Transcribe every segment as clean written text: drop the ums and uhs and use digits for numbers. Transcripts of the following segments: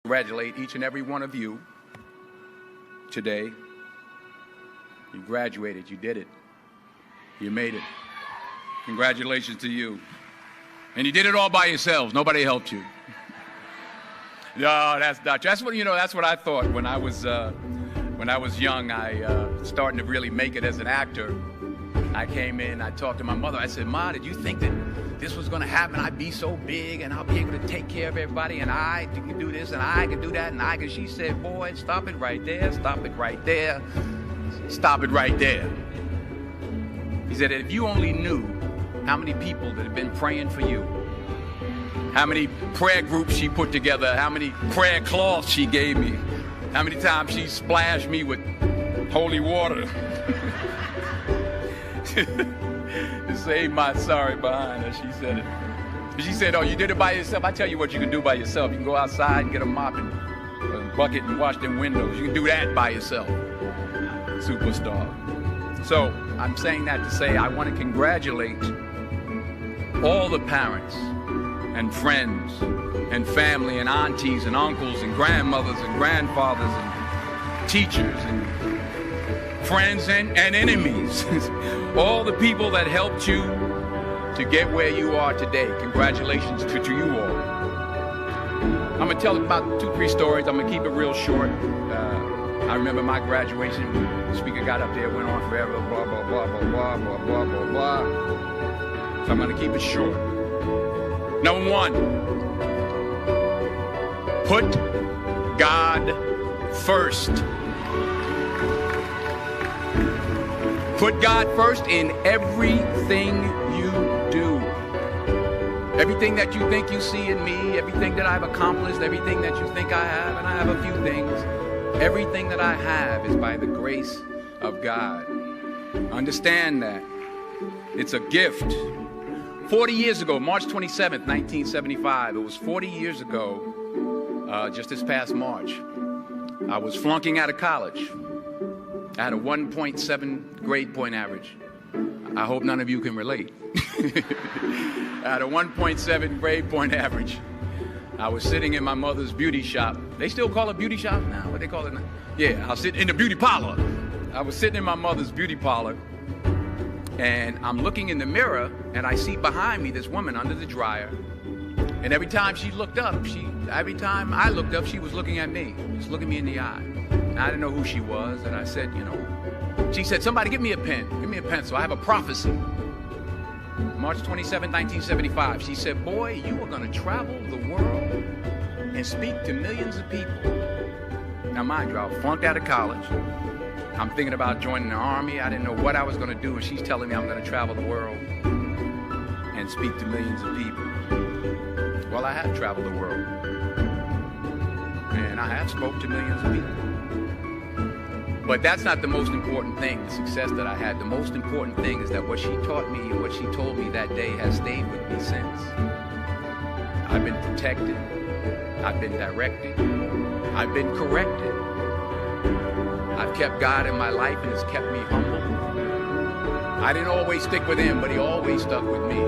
Congratulate each and every one of you today. You graduated. You did it. You made it. Congratulations to you. And you did it all by yourselves. Nobody helped you. No, that's not true. That's what I thought when I was young. I starting to really make it as an actor. I came in, I talked to my mother. I said, "Ma, did you think that this was going to happen? I'd be so big and I'll be able to take care of everybody and I can do this and I can do that and I can." She said, "Boy, stop it right there. Stop it right there. Stop it right there." He said, "If you only knew how many people that have been praying for you, how many prayer groups she put together, how many prayer cloths she gave me, how many times she splashed me with holy water to save my sorry behind her," she said it. She said, "Oh, you did it by yourself? I tell you what you can do by yourself. You can go outside and get a mop and a bucket and wash them windows. You can do that by yourself." Superstar. So I'm saying that to say I want to congratulate all the parents and friends and family and aunties and uncles and grandmothers and grandfathers and teachers and friends and enemies. All the people that helped you to get where you are today. Congratulations to you all. I'm going to tell about 2-3 stories. I'm going to keep it real short. I remember my graduation. The speaker got up there, went on forever, blah, blah, blah, blah, blah, blah, blah, blah, blah. So I'm going to keep it short. Number 1, put God first. Put God first in everything you do. Everything that you think you see in me, everything that I've accomplished, everything that you think I have, and I have a few things, everything that I have is by the grace of God. Understand that. It's a gift. 40 years ago, March 27th, 1975, it was 40 years ago, just this past March, I was flunking out of college. I had a 1.7 grade point average. I hope none of you can relate. I had a 1.7 grade point average. I was sitting in my mother's beauty shop. They still call it beauty shop now? What they call it now? Yeah, I was sitting in the beauty parlor. I was sitting in my mother's beauty parlor, and I'm looking in the mirror, and I see behind me this woman under the dryer. And every time I looked up, she was looking at me, just looking me in the eye. I didn't know who she was, and I said, she said, "Somebody give me a pen, give me a pencil. I have a prophecy." March 27, 1975, she said, "Boy, you are going to travel the world and speak to millions of people." Now, mind you, I flunked out of college. I'm thinking about joining the army. I didn't know what I was going to do, and she's telling me I'm going to travel the world and speak to millions of people. Well, I have traveled the world, and I have spoke to millions of people. But that's not the most important thing, the success that I had. The most important thing is that what she taught me and what she told me that day has stayed with me since. I've been protected. I've been directed. I've been corrected. I've kept God in my life and it's kept me humble. I didn't always stick with him, but he always stuck with me.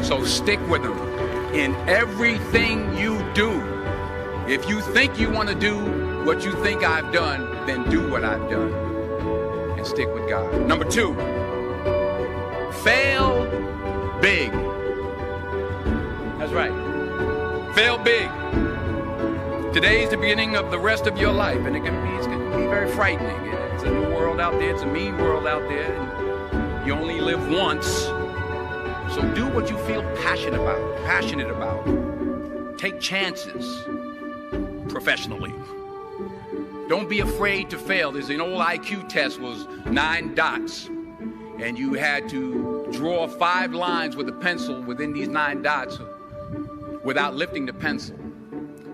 So stick with him in everything you do. If you think you want to do what you think I've done, then do what I've done and stick with God. Number 2, fail big. That's right. Fail big. Today is the beginning of the rest of your life, and it's going to be very frightening. It's a new world out there. It's a mean world out there, and you only live once. So do what you feel passionate about. Take chances professionally. Don't be afraid to fail. There's an old IQ test, was 9 dots, and you had to draw 5 lines with a pencil within these 9 dots without lifting the pencil.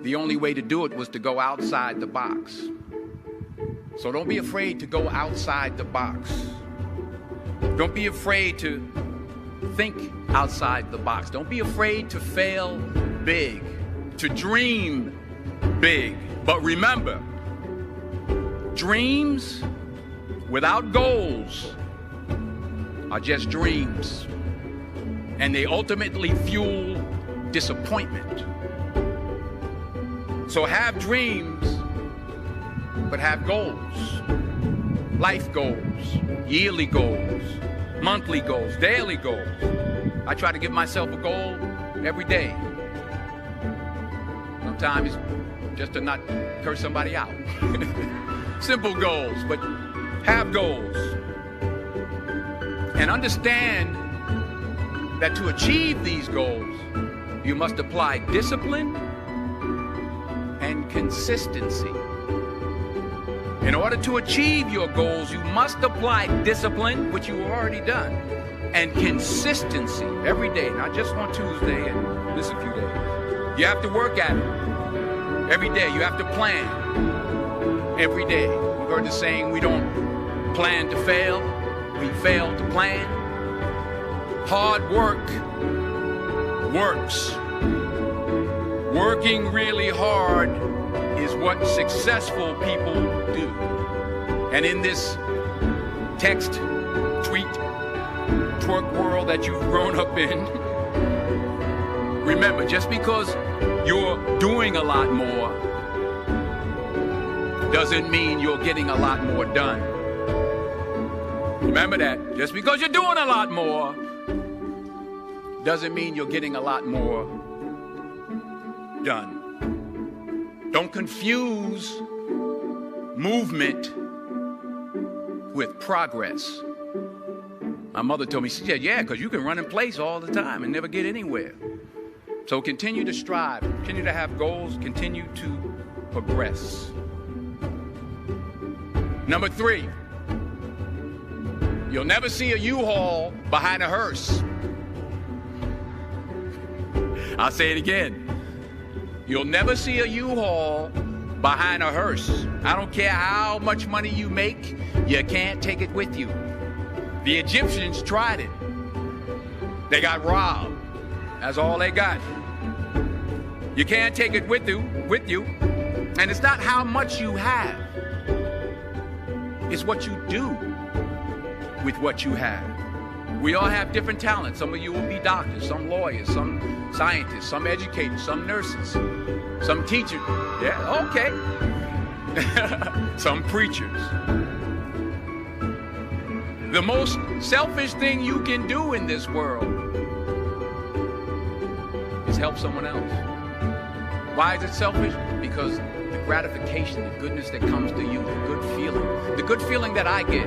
The only way to do it was to go outside the box. So don't be afraid to go outside the box. Don't be afraid to think outside the box. Don't be afraid to fail big, to dream big. But remember, dreams without goals are just dreams, and they ultimately fuel disappointment. So have dreams, but have goals. Life goals, yearly goals, monthly goals, daily goals. I try to give myself a goal every day. Sometimes just to not curse somebody out. Simple goals, but have goals. And understand that to achieve these goals, you must apply discipline and consistency. In order to achieve your goals, you must apply discipline, which you have already done, and consistency every day, not just on Tuesday and miss a few days. You have to work at it every day. You have to plan every day. You've heard the saying, we don't plan to fail, we fail to plan. Hard work works. Working really hard is what successful people do. And in this text, tweet, twerk world that you've grown up in, remember, just because you're doing a lot more doesn't mean you're getting a lot more done. Remember that. Just because you're doing a lot more doesn't mean you're getting a lot more done. Don't confuse movement with progress. My mother told me, she said, yeah, because you can run in place all the time and never get anywhere. So continue to strive, continue to have goals, continue to progress. Number 3, you'll never see a U-Haul behind a hearse. I'll say it again. You'll never see a U-Haul behind a hearse. I don't care how much money you make, you can't take it with you. The Egyptians tried it. They got robbed. That's all they got. You can't take it with you. And it's not how much you have. It's what you do with what you have. We all have different talents. Some of you will be doctors, some lawyers, some scientists, some educators, some nurses, some teachers. Yeah, okay. Some preachers. The most selfish thing you can do in this world is help someone else. Why is it selfish? Because the gratification, the goodness that comes to you, the good feeling that I get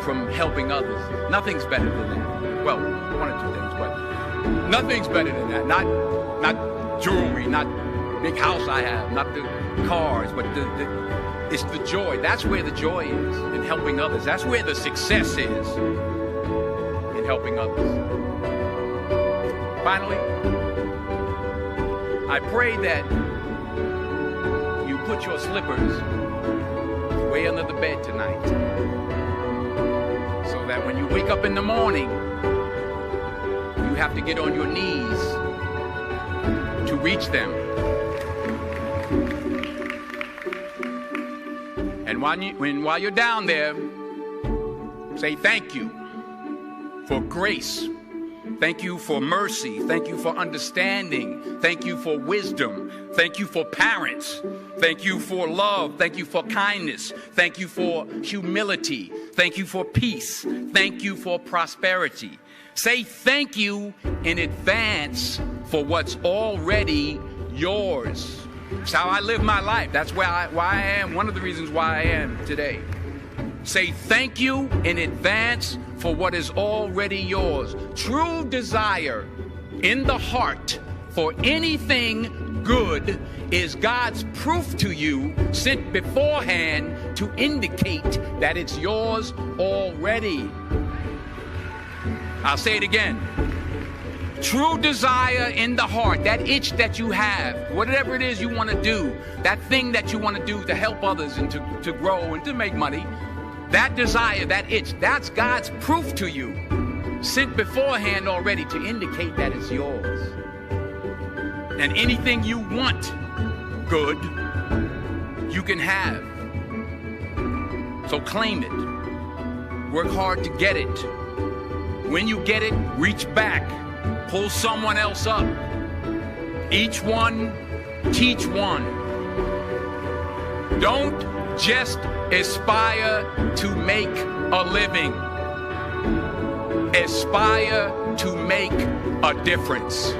from helping others, nothing's better than that. Well, one or two things, but nothing's better than that. Not jewelry, not big house I have, not the cars, but it's the joy. That's where the joy is, in helping others. That's where the success is, in helping others. Finally, I pray that you put your slippers way under the bed tonight, so that when you wake up in the morning, you have to get on your knees to reach them. And while you're down there, say thank you for grace. Thank you for mercy. Thank you for understanding. Thank you for wisdom. Thank you for parents. Thank you for love. Thank you for kindness. Thank you for humility. Thank you for peace. Thank you for prosperity. Say thank you in advance for what's already yours. That's how I live my life. That's why I am. One of the reasons why I am today. Say thank you in advance for what is already yours. True desire in the heart for anything good is God's proof to you, sent beforehand to indicate that it's yours already. I'll say it again. True desire in the heart, that itch that you have, whatever it is you want to do, that thing that you want to do to help others and to grow and to make money, that desire, that itch, that's God's proof to you, sent beforehand already to indicate that it's yours. And anything you want good, you can have. So claim it. Work hard to get it. When you get it, reach back. Pull someone else up. Each one, teach one. Don't just aspire to make a living. Aspire to make a difference.